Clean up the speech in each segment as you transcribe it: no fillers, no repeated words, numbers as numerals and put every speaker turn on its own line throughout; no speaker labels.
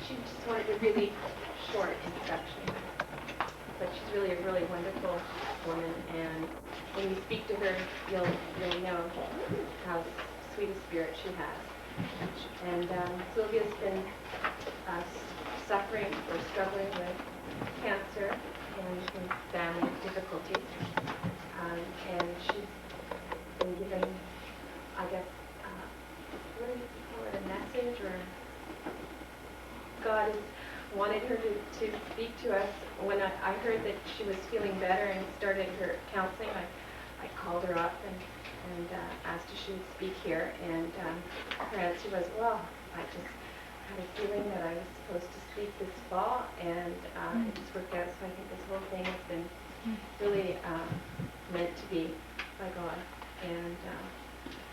she just wanted a really short introduction. But she's really a really wonderful woman, and when you speak to her, you'll know how sweet a spirit she has. And Sylvia's been suffering or struggling with cancer and family difficulties, and she's been given, I guess, what do you call it, a message, or God has wanted her to speak to us. When I heard that she was feeling better and started her counseling, I called her up and asked if she would speak here, and her answer was, well, I just had a feeling that I was supposed to speak this fall, and it just worked out. So I think this whole thing has been really meant to be by God, and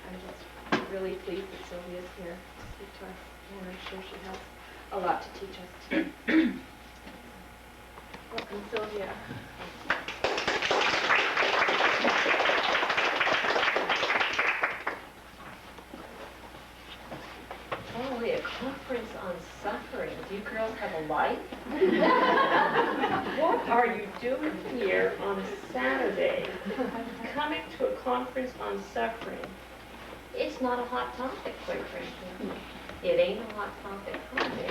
I'm just really pleased that Sylvia's here to speak to us, and I'm sure she has a lot to teach us today. Welcome, Sylvia.
Only a conference on suffering. Do you girls have a life? What are you doing here on a Saturday? Coming to a conference on suffering. It's not a hot topic, quite frankly. It ain't a hot topic for me.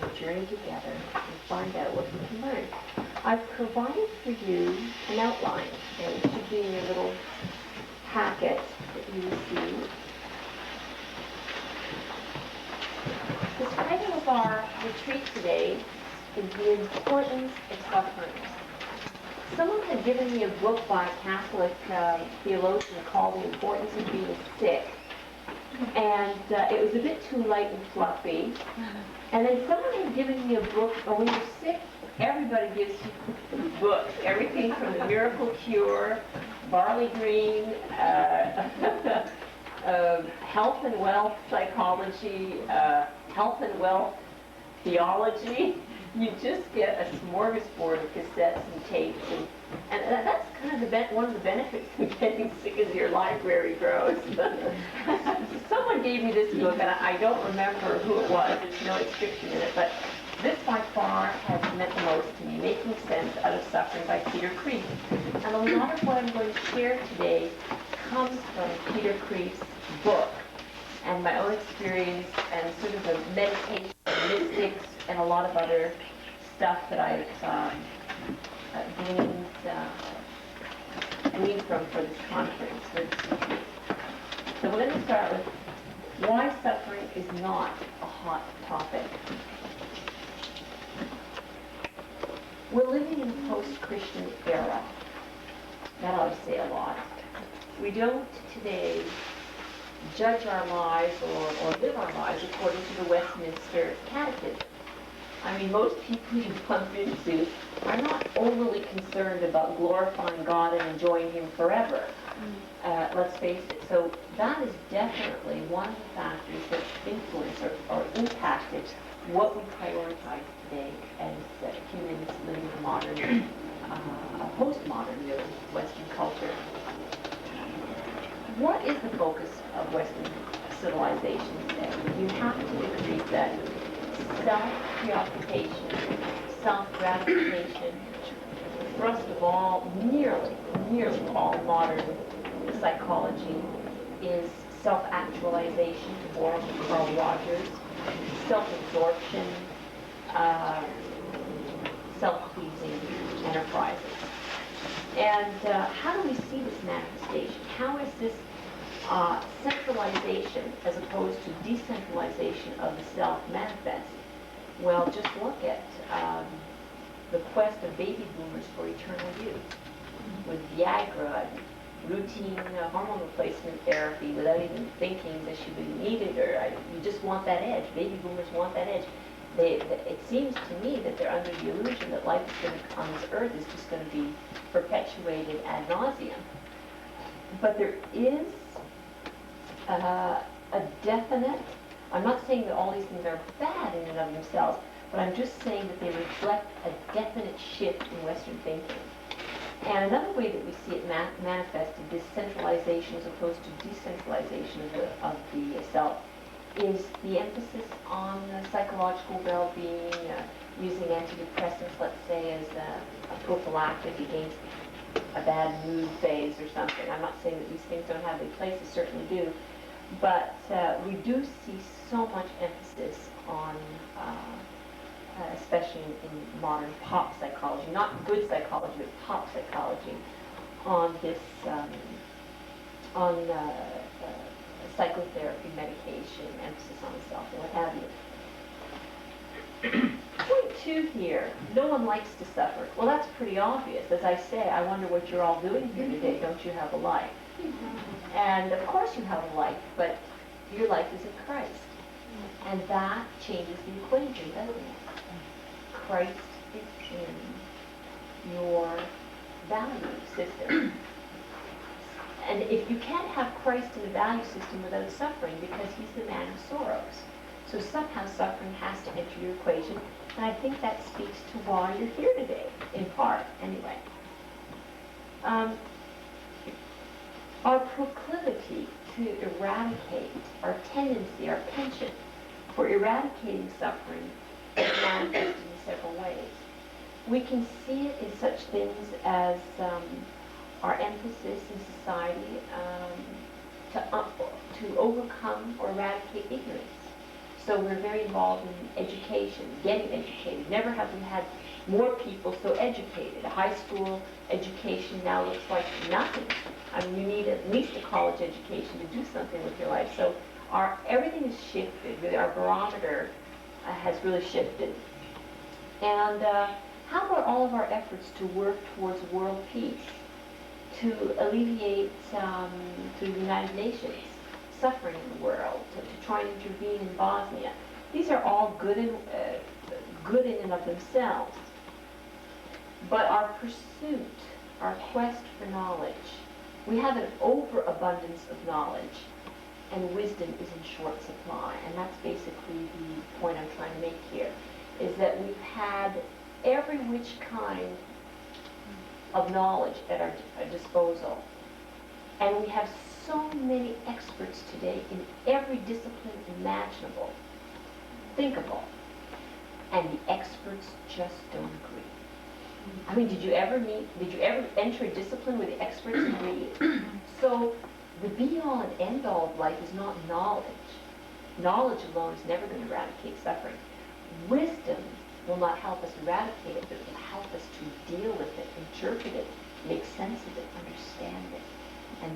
We'll journey together and find out what we can learn. I've provided for you an outline, and it should be in your little packet that you received. The title of our retreat today is The Importance of Suffering. Someone had given me a book by a Catholic theologian called The Importance of Being Sick. And it was a bit too light and fluffy. And then someone had given me a book, and when you're sick, everybody gives you books. Everything from The Miracle Cure, Barley Green, Health and Wealth Psychology, Health and Wealth Theology. You just get a smorgasbord of cassettes and tapes, and that's kind of one of the benefits of getting sick as your library grows. Someone gave me this book, and I don't remember who it was. There's no inscription in it, but this by far has meant the most to me, Making Sense Out of Suffering by Peter Kreeft. And a lot of what I'm going to share today comes from Peter Kreeft's book and my own experience and sort of the meditation of mystics and a lot of other stuff that I've gleaned from for this conference. So we're going to start with why suffering is not a hot topic. We're living in a post-Christian era. That ought to say a lot. We don't today judge our lives or live our lives according to the Westminster Catechism. I mean, most people you bump into are not overly concerned about glorifying God and enjoying Him forever. Let's face it. So that is definitely one of the factors that influence or impacted what we prioritize today as humans living in modern, postmodern, really, Western culture. What is the focus of Western civilization today? You have to agree that self-preoccupation, self-gratification, the thrust of all, nearly all modern psychology is self-actualization, to borrow from Carl Rogers, self-absorption, self-pleasing enterprises. And how do we see this manifestation? How is this centralization as opposed to decentralization of the self manifest? Well, just look at the quest of baby boomers for eternal youth with Viagra and routine hormone replacement therapy without even thinking that should be needed, or you just want that edge. Baby boomers want that edge. It seems to me that they're under the illusion that life is going to, on this earth is just going to be perpetuated ad nauseum. But there is a definite, I'm not saying that all these things are bad in and of themselves, but I'm just saying that they reflect a definite shift in Western thinking. And another way that we see it manifested, this centralization as opposed to decentralization of the self, is the emphasis on psychological well-being, using antidepressants, let's say, as a prophylactic against a bad mood phase or something. I'm not saying that these things don't have their place, they certainly do. But we do see so much emphasis on, especially in modern pop psychology, not good psychology, but pop psychology, on this, on psychotherapy, medication, emphasis on the self, and what have you. Point two here, no one likes to suffer. Well, that's pretty obvious. As I say, I wonder what you're all doing here today. Don't you have a life? And of course you have a life, but your life is in Christ. And that changes the equation, doesn't it? Christ is in your value system. And if you can't have Christ in the value system without suffering, because he's the man of sorrows. So somehow suffering has to enter your equation. And I think that speaks to why you're here today, in part, anyway. Our proclivity to eradicate, our tendency, our penchant for eradicating suffering is manifested in several ways. We can see it in such things as our emphasis in society to overcome or eradicate ignorance. So we're very involved in education, getting educated. Never have we had more people so educated. A high school education now looks like nothing. I mean, you need at least a college education to do something with your life. So everything is shifted. Really, our barometer has really shifted. And how about all of our efforts to work towards world peace, to alleviate, through the United Nations, suffering in the world, to try and intervene in Bosnia? These are all good in and of themselves. But our pursuit, our quest for knowledge, we have an overabundance of knowledge, and wisdom is in short supply. And that's basically the point I'm trying to make here, is that we've had every which kind of knowledge at our disposal. And we have so many experts today in every discipline imaginable, thinkable, and the experts just don't agree. I mean, did you ever enter a discipline where the experts agree? So the be-all and end-all of life is not knowledge. Knowledge alone is never going to eradicate suffering. Wisdom will not help us eradicate it, but it will help us to deal with it, interpret it, make sense of it, understand it. And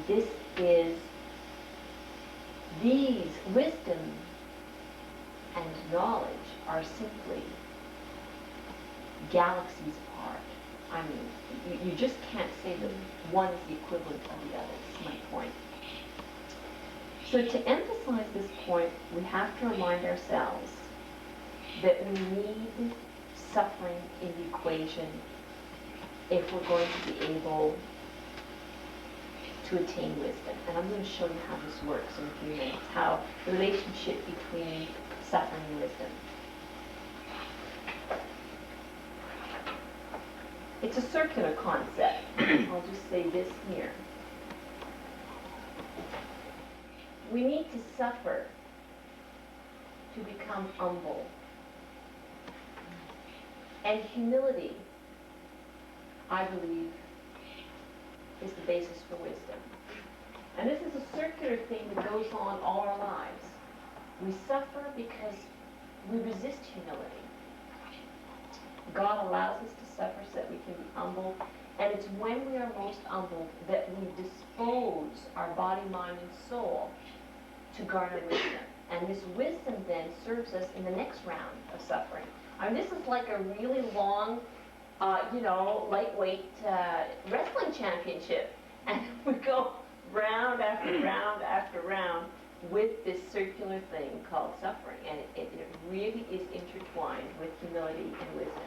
these wisdom and knowledge are simply galaxies apart. I mean, you just can't say that one is the equivalent of the other. That's my point. So to emphasize this point, we have to remind ourselves that we need suffering in the equation if we're going to be able to attain wisdom. And I'm going to show you how this works in a few minutes, how the relationship between suffering and wisdom. It's a circular concept. I'll just say this here. We need to suffer to become humble. And humility, I believe, is the basis for wisdom. And this is a circular thing that goes on all our lives. We suffer because we resist humility. God allows us to suffer so that we can be humble. And it's when we are most humbled that we dispose our body, mind, and soul to garner wisdom. And this wisdom then serves us in the next round of suffering. I mean, this is like a really long, lightweight wrestling championship. And we go round after round after round with this circular thing called suffering. And it really is intertwined with humility and wisdom.